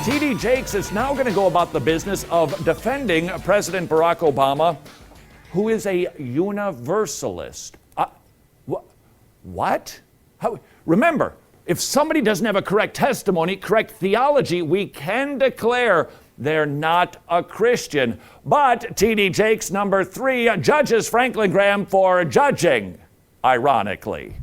T.D. Jakes is now going to go about the business of defending President Barack Obama, who is a universalist. What? Remember, if somebody doesn't have a correct testimony, correct theology, we can declare they're not a Christian. But T.D. Jakes, number 3, judges Franklin Graham for judging, ironically.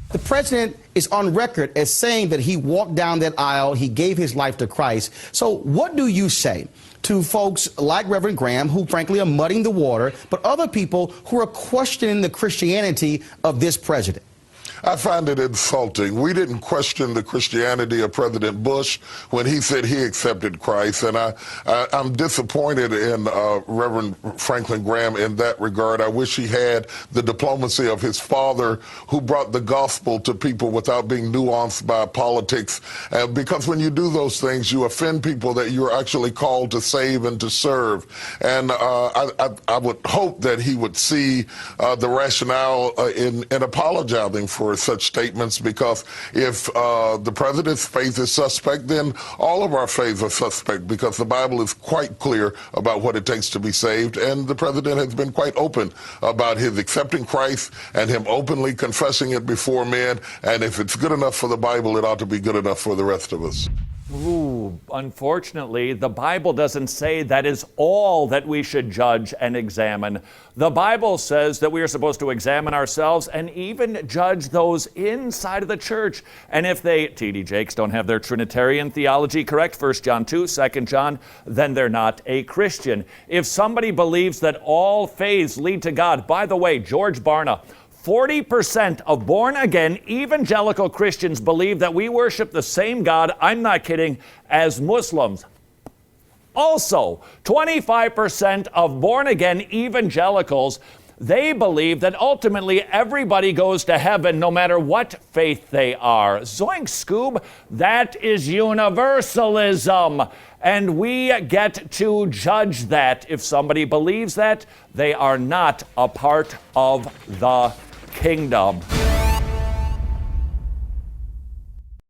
The president is on record as saying that he walked down that aisle, he gave his life to Christ. So what do you say to folks like Reverend Graham, who frankly are muddying the water, but other people who are questioning the Christianity of this president? I find it insulting. We didn't question the Christianity of President Bush when he said he accepted Christ, and I'm disappointed in Reverend Franklin Graham in that regard. I wish he had the diplomacy of his father, who brought the gospel to people without being nuanced by politics, because when you do those things, you offend people that you're actually called to save and to serve. And I would hope that he would see the rationale in apologizing for such statements, because if the president's faith is suspect, then all of our faiths are suspect, because the Bible is quite clear about what it takes to be saved, and the president has been quite open about his accepting Christ and him openly confessing it before men, and if it's good enough for the Bible, it ought to be good enough for the rest of us. Ooh, unfortunately, the Bible doesn't say that is all that we should judge and examine. The Bible says that we are supposed to examine ourselves and even judge those inside of the church. And if they, T.D. Jakes, don't have their Trinitarian theology correct, 1 John 2, 2 John, then they're not a Christian. If somebody believes that all faiths lead to God, by the way, George Barna, 40% of born-again evangelical Christians believe that we worship the same God, I'm not kidding, as Muslims. Also, 25% of born-again evangelicals, they believe that ultimately everybody goes to heaven no matter what faith they are. Zoink Scoob, that is universalism. And we get to judge that. If somebody believes that, they are not a part of the kingdom.